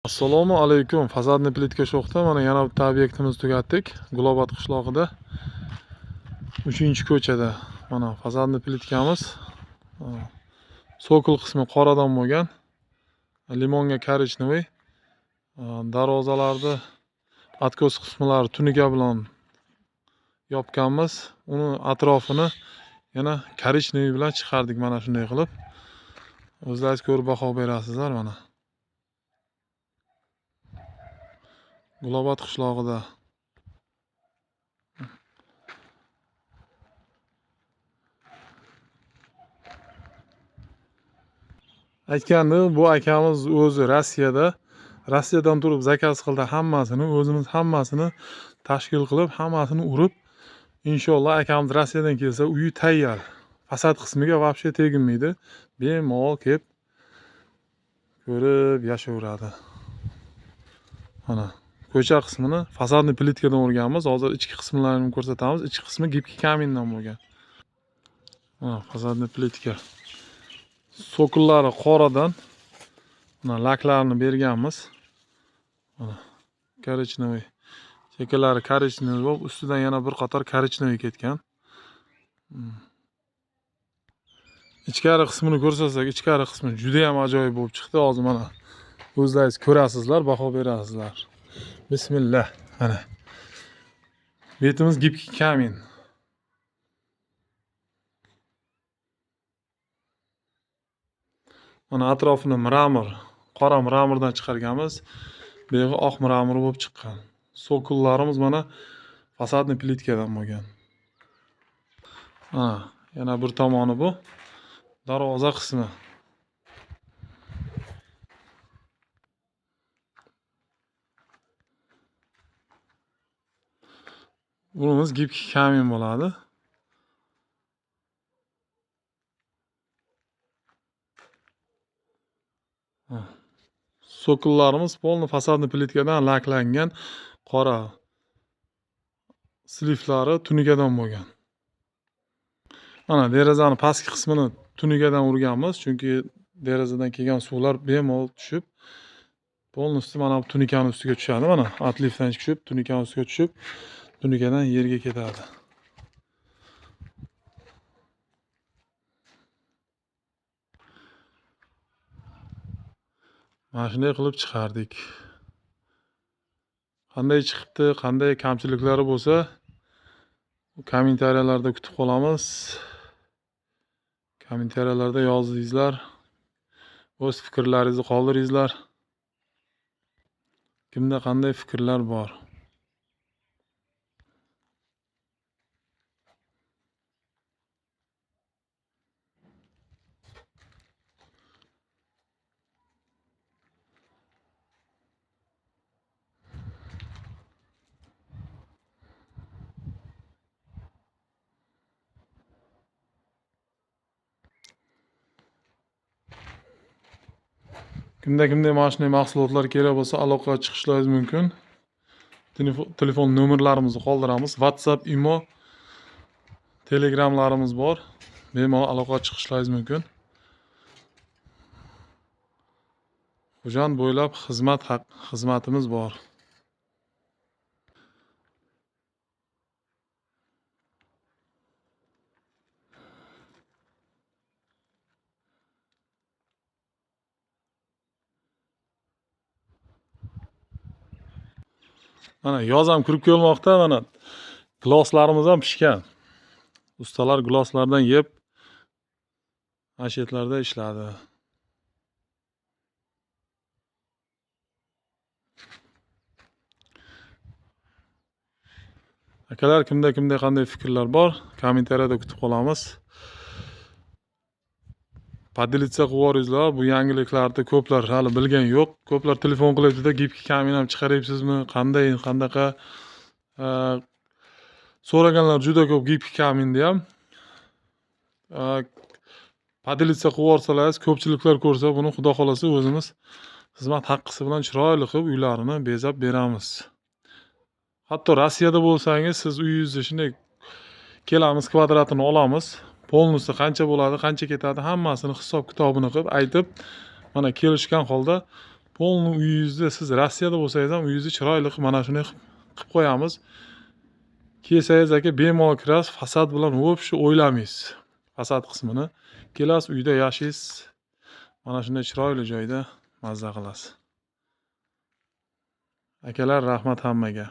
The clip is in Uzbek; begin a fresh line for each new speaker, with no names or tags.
Assalomu alaykum. Fasadni plitka sho'xda mana yana bitta obyektimizni tugatdik. Gulobod qishlog'ida 3-ko'chada. Mana fasadni plitkamiz. Sokul qismi qoradan bo'lgan. Limonga korичневый. Darvozalarni откос qismlari tunuka bilan yopganmiz. Uni atrofini yana korичневый bilan chiqardik mana shunday qilib. O'zlaringiz ko'rib baho berasizlar mana. Gulobod qishlog'ida. Aytgandi, bu akamiz o'zi Rossiyadan turib zakaz qildi hammasini, o'zimiz hammasini tashkil qilib, hammasini urib, inshaalloh akamiz Rossiyadan kelsa, uyi tayyor. Fasad qismiga вообще teginmaydi. Bemalol kelib ko'rib yashayveradi. Mana ko'cha qismini fasadni plitkadan urganmiz. Hozir ichki qismlarini ko'rsatamiz. Ichki qismi gipki kamindan bo'lgan. Mana fasadni plitka. Sokullari qoradan mana laklarini berganmiz. Mana korичневый. Chekalari korичневый bo'lib, ustidan yana bir qator korичневый ketgan. Ichkari qismini ko'rsatsak, ichkari qismi juda ham ajoyib bo'lib chiqdi. Hozir mana o'zlaringiz ko'rasizlar, baho berasizlar. Bismillah. Mana betimiz gipki kamin. Mana atrofini mramor, qora mramordan chiqarganmiz. Bu yerga oq mramor bo'lib chiqqan. Sokullarimiz mana fasadni plitkadan bo'lgan. Yana bir tomoni bu. Darvoza qismi. Bunimiz gipki kamin bo'ladi. Sokullarimiz polni fasadni plitkadan laklangan, qora. Sliflari tunukadan bo'lgan. Mana derazani pastki qismini tunukadan urganmiz, chunki derazadan kelgan suvlar bemalol tushib, polnosti mana bu tunikaning ustiga tushadi. Mana atlifdan chiqib, tunikaning ustiga tushib, tunikadan yerga ketadi. Mana shunday qilib chiqardik. Qanday chiqibdi, qanday kamchiliklari bo'lsa, kommentariyalarda kutib qolamiz. Kommentariyalarda yozingizlar. O'z fikrlaringizni qoldiringizlar. Kimda qanday fikrlar bor? Kimda mana shunday mahsulotlar kerak bo'lsa, aloqaga chiqishlaringiz mumkin. Telefon nomerlarimizni qoldiramiz. WhatsApp, Imo, Telegramlarimiz bor. Bemalol aloqaga chiqishlaringiz mumkin. Xo'jand bo'ylab xizmatimiz bor. Mana yoz ham kirib kelmoqda, mana giloslarimiz ham pishgan. Ustalar giloslardan yeb mashetlarda ishladi. Akalar, kimda qanday fikrlar bor, kommentariyada kutib qolamiz. Podelitsa qilib bu yangiliklarni ko'plar hali bilgan yo'q. Ko'plar telefon qilyapti-da, gipki kamin ham chiqaryapsizmi? Qanaqa? So'raganlar juda ko'p gipki kaminni ham. Podelitsa qilib yuborsalar, ko'pchiliklar ko'rsa, buni xudo xolasa o'zimiz xizmat haqqisi bilan chiroyli qilib uylarini bezab beramiz. Hatto Rossiyada bo'lsangiz, siz uyingizni shunday kelamiz, kvadratini olamiz. Polnosti qancha bo'ladi, qancha ketadi, hammasini hisob kitobini qilib aytib, mana kelishgan holda polni uyingizni siz Rossiyada bo'lsangiz ham uyingizni chiroyli mana shunday qilib qo'yamiz. Kelsangiz aka bemalol kirasiz, fasad bilan вообще o'ylamaysiz. Fasad qismini kelasiz, uyda yashaysiz. Mana shunday chiroyli joyda mazza qilasiz. Akalar, rahmat hammaga.